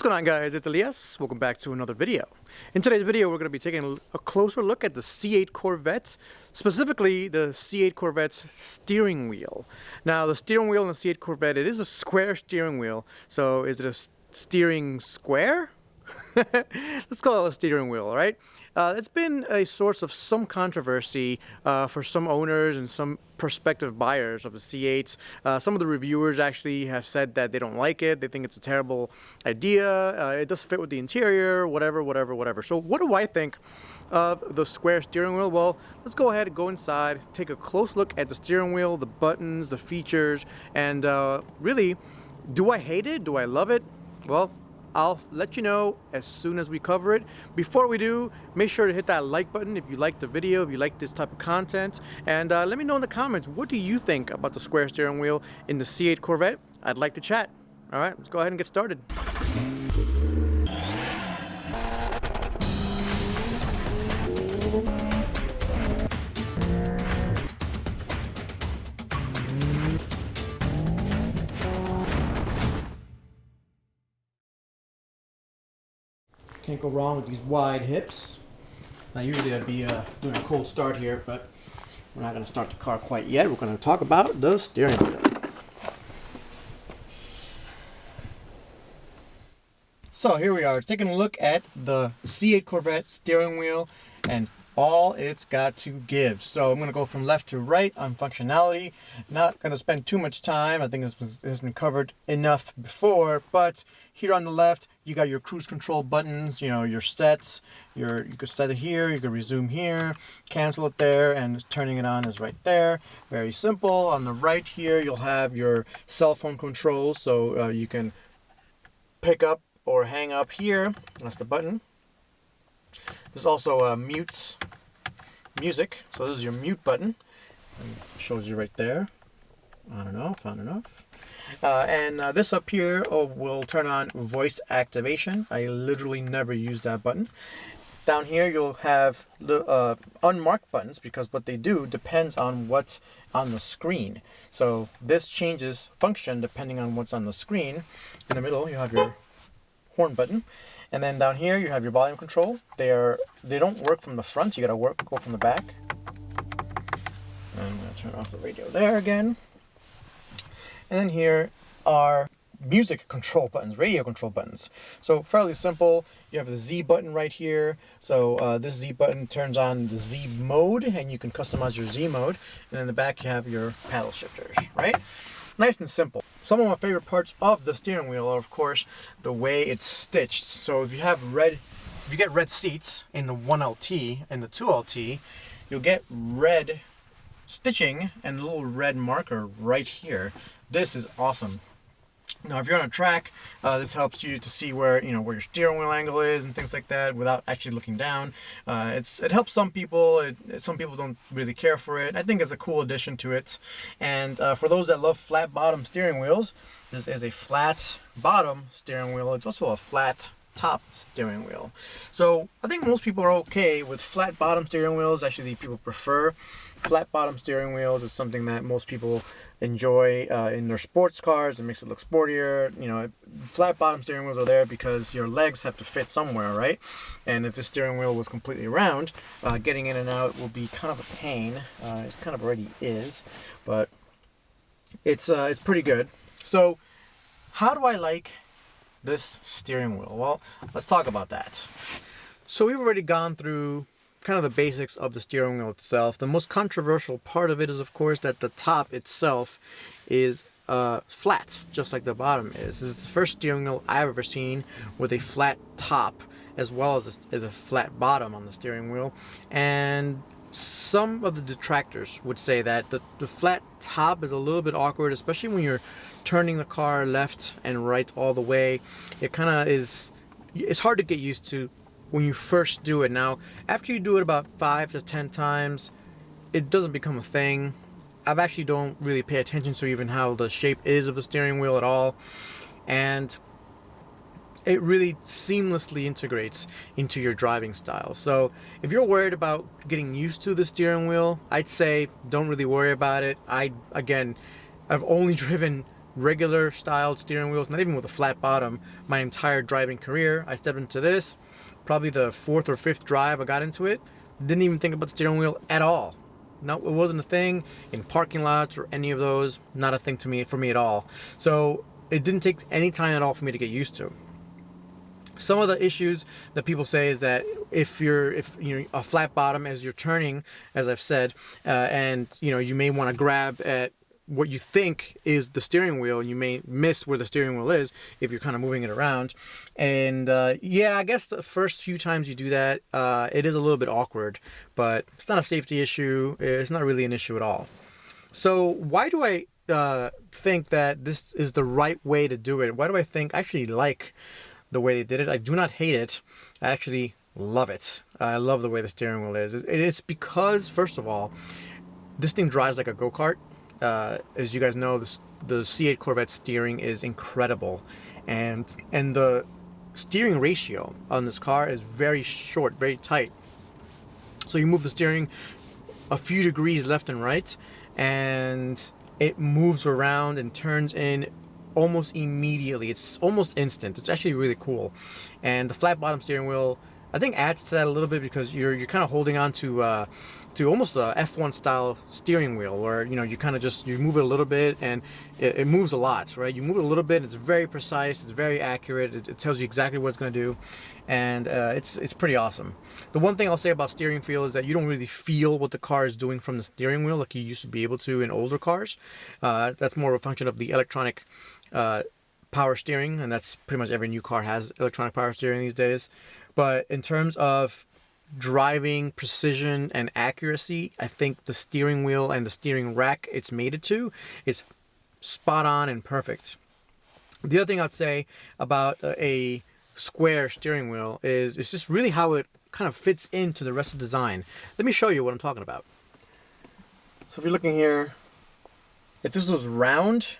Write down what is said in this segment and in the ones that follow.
What's going on, guys? It's Elias. Welcome back to another video. In today's video, we're going to be taking a closer look at the C8 Corvette, specifically the C8 Corvette's steering wheel. Now, the steering wheel in the C8 Corvette, it is a square steering wheel. So, is it a steering square? Let's call it a steering wheel, all right? It's been a source of some controversy for some owners and some prospective buyers of the C8. Some of the reviewers actually have said that they don't like it. They think it's a terrible idea. It doesn't fit with the interior, whatever. So what do I think of the square steering wheel? Well, let's go ahead and go inside, take a close look at the steering wheel, the buttons, the features, and really, do I hate it? Do I love it? Well, I'll let you know as soon as we cover it. Before we do, make sure to hit that like button if you like the video, if you like this type of content. And let me know in the comments, what do you think about the square steering wheel in the C8 Corvette? I'd like to chat. All right, let's go ahead and get started. Can't go wrong with these wide hips. Now usually I'd be doing a cold start here, but we're not going to start the car quite yet. We're going to talk about the steering wheel. So here we are, taking a look at the C8 Corvette steering wheel and all it's got to give. So I'm going to go from left to right on functionality. Not going to spend too much time. I think this has been covered enough before, but here on the left you got your cruise control buttons, you know, your sets. You could set it here, you could resume here, cancel it there, and turning it on is right there. Very simple. On the right here you'll have your cell phone controls, so you can pick up or hang up here. That's the button. There's also mutes music, so this is your mute button. It shows you right there. On and off, on and off. And this up here will turn on voice activation. I literally never use that button. Down here you'll have the unmarked buttons, because what they do depends on what's on the screen. So this changes function depending on what's on the screen. In the middle you have your horn button. And then down here you have your volume control. They don't work from the front, you gotta go from the back. And I'm gonna turn off the radio there again. And then here are music control buttons, radio control buttons. So fairly simple. You have the Z button right here. So this Z button turns on the Z mode, and you can customize your Z mode. And in the back you have your paddle shifters, right? Nice and simple. Some of my favorite parts of the steering wheel are, of course, the way it's stitched. So if you get red seats in the 1LT and the 2LT, you'll get red stitching and a little red marker right here. This is awesome. Now, if you're on a track, this helps you to see where your steering wheel angle is and things like that without actually looking down. It helps some people. Some people don't really care for it. I think it's a cool addition to it. And for those that love flat bottom steering wheels, this is a flat bottom steering wheel. It's also a flat top steering wheel. So I think most people are okay with flat bottom steering wheels. Actually, people prefer flat bottom steering wheels. It's something that most people enjoy in their sports cars. It makes it look sportier. Flat bottom steering wheels are there because your legs have to fit somewhere, right? And if the steering wheel was completely round, getting in and out will be kind of a pain. It kind of already is, but it's pretty good. So how do I like this steering wheel? Well, let's talk about that. So we've already gone through kind of the basics of the steering wheel itself. The most controversial part of it is, of course, that the top itself is flat, just like the bottom is. This is the first steering wheel I've ever seen with a flat top as well as a flat bottom on the steering wheel. And some of the detractors would say that the flat top is a little bit awkward, especially when you're turning the car left and right all the way. It kind of is, it's hard to get used to when you first do it. Now, after you do it about 5 to 10 times, it doesn't become a thing. I actually don't really pay attention to even how the shape is of the steering wheel at all. And it really seamlessly integrates into your driving style. So if you're worried about getting used to the steering wheel, I'd say don't really worry about it. I've only driven regular styled steering wheels, not even with a flat bottom, my entire driving career. I stepped into this, probably the 4th or 5th drive I got into it. Didn't even think about the steering wheel at all. No, it wasn't a thing in parking lots or any of those. Not a thing for me at all. So it didn't take any time at all for me to get used to. Some of the issues that people say is that if you're a flat bottom as you're turning, as I've said, and you may want to grab at what you think is the steering wheel, and you may miss where the steering wheel is if you're kind of moving it around. And yeah, I guess the first few times you do that, it is a little bit awkward, but it's not a safety issue. It's not really an issue at all. So why do I think that this is the right way to do it? Why do I think I actually like the way they did it? I do not hate it. I actually love it. I love the way the steering wheel is. It's because, first of all, this thing drives like a go-kart. As you guys know, the C8 Corvette steering is incredible, and the steering ratio on this car is very short, very tight. So you move the steering a few degrees left and right, and it moves around and turns in almost immediately. It's almost instant. It's actually really cool. And the flat bottom steering wheel, I think, adds to that a little bit, because you're kind of holding on to almost a F1 style steering wheel, where you kind of you move it a little bit, and it moves a lot, right? You move it a little bit, it's very precise, it's very accurate, it tells you exactly what it's going to do, and it's pretty awesome. The one thing I'll say about steering feel is that you don't really feel what the car is doing from the steering wheel like you used to be able to in older cars. That's more of a function of the electronic power steering, and that's pretty much every new car has electronic power steering these days. But in terms of driving precision and accuracy, I think the steering wheel and the steering rack it's mated to is spot on and perfect. The other thing I'd say about a square steering wheel is it's just really how it kind of fits into the rest of the design. Let me show you what I'm talking about. So if you're looking here, if this was round,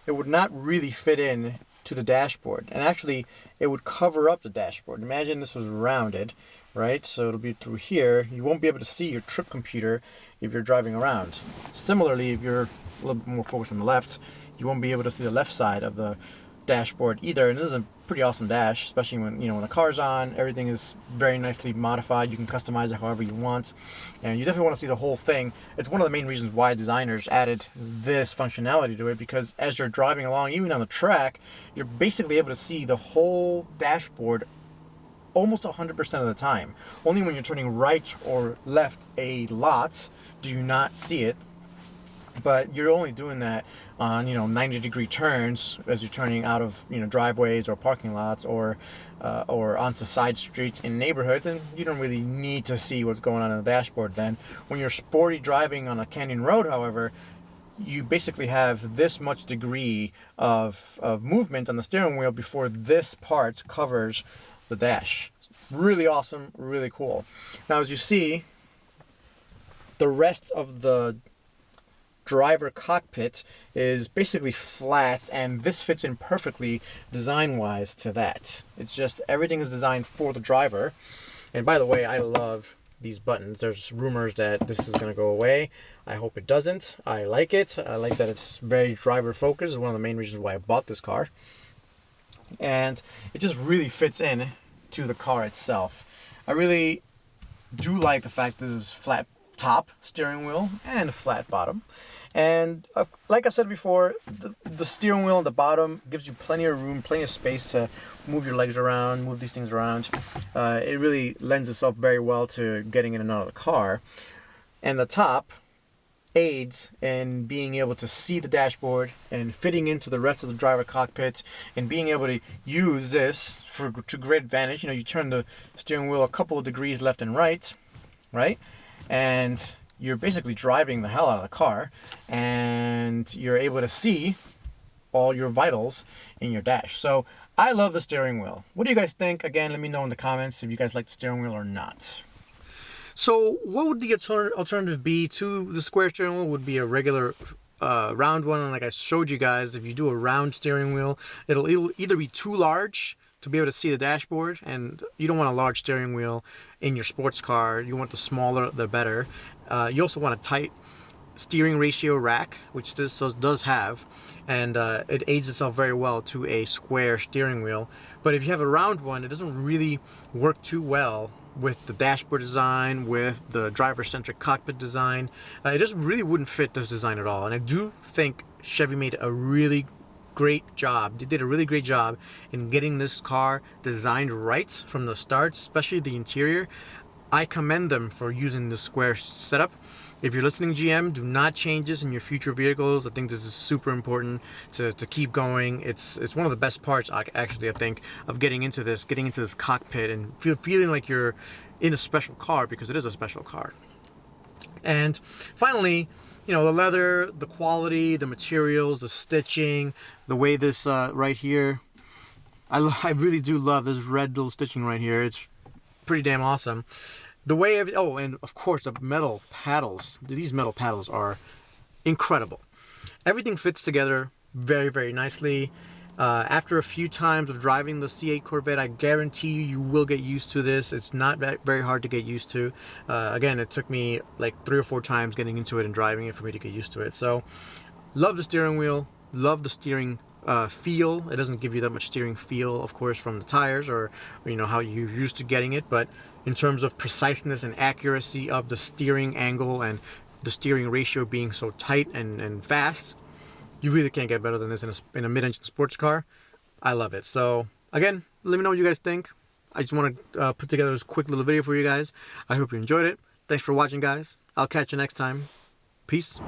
it would not really fit in to the dashboard, and actually it would cover up the dashboard. Imagine this was rounded, right? So it'll be through here. You won't be able to see your trip computer if you're driving around. Similarly, if you're a little bit more focused on the left, you won't be able to see the left side of the dashboard either. And this is a pretty awesome dash, especially when when the car's on. Everything is very nicely modified. You can customize it however you want, and you definitely want to see the whole thing. It's one of the main reasons why designers added this functionality to it, because as you're driving along, even on the track, you're basically able to see the whole dashboard almost 100% of the time. Only when you're turning right or left a lot do you not see it. But you're only doing that on 90-degree turns as you're turning out of driveways or parking lots or onto side streets in neighborhoods, and you don't really need to see what's going on in the dashboard then. When you're sporty driving on a canyon road, however, you basically have this much degree of movement on the steering wheel before this part covers the dash. It's really awesome, really cool. Now, as you see, the rest of the driver cockpit is basically flat, and this fits in perfectly design-wise to that. It's just everything is designed for the driver. And by the way, I love these buttons. There's rumors that this is going to go away. I hope it doesn't. I like it. I like that it's very driver focused. It's one of the main reasons why I bought this car. And it just really fits in to the car itself. I really do like the fact that this is flat top steering wheel and a flat bottom. And like I said before, the steering wheel on the bottom gives you plenty of room, plenty of space to move your legs around, move these things around. It really lends itself very well to getting in and out of the car. And the top aids in being able to see the dashboard and fitting into the rest of the driver cockpit, and being able to use this to great advantage. You turn the steering wheel a couple of degrees left and right, and you're basically driving the hell out of the car, and you're able to see all your vitals in your dash. So I love the steering wheel. What do you guys think? Again, let me know in the comments if you guys like the steering wheel or not. So what would the alternative be to the square steering wheel? Would be a regular round one, and like I showed you guys, if you do a round steering wheel, it'll either be too large to be able to see the dashboard, and you don't want a large steering wheel in your sports car. You want the smaller the better. You also want a tight steering ratio rack, which this does have, and it aids itself very well to a square steering wheel. But if you have a round one, it doesn't really work too well with the dashboard design, with the driver-centric cockpit design. It just really wouldn't fit this design at all. And I do think Chevy made a really great job. They did a really great job in getting this car designed right from the start, especially the interior. I commend them for using the square setup. If you're listening, GM, do not change this in your future vehicles. I think this is super important to keep going. It's one of the best parts, actually, I think, of getting into this cockpit and feeling like you're in a special car, because it is a special car. And finally, you know, the leather, the quality, the materials, the stitching, the way this right here, I really do love this red little stitching right here. It's pretty damn awesome. The way and of course the metal paddles. These metal paddles are incredible. Everything fits together very, very nicely. After a few times of driving the C8 Corvette, I guarantee you will get used to this. It's not very hard to get used to. Again, it took me like 3 or 4 times getting into it and driving it for me to get used to it. So, love the steering wheel. Love the steering feel. It doesn't give you that much steering feel, of course, from the tires or you know how you're used to getting it, but in terms of preciseness and accuracy of the steering angle and the steering ratio being so tight and fast, you really can't get better than this in a mid-engine sports car. I love it. So again, let me know what you guys think. I just want to put together this quick little video for you guys. I hope you enjoyed it. Thanks for watching, guys. I'll catch you next time. Peace.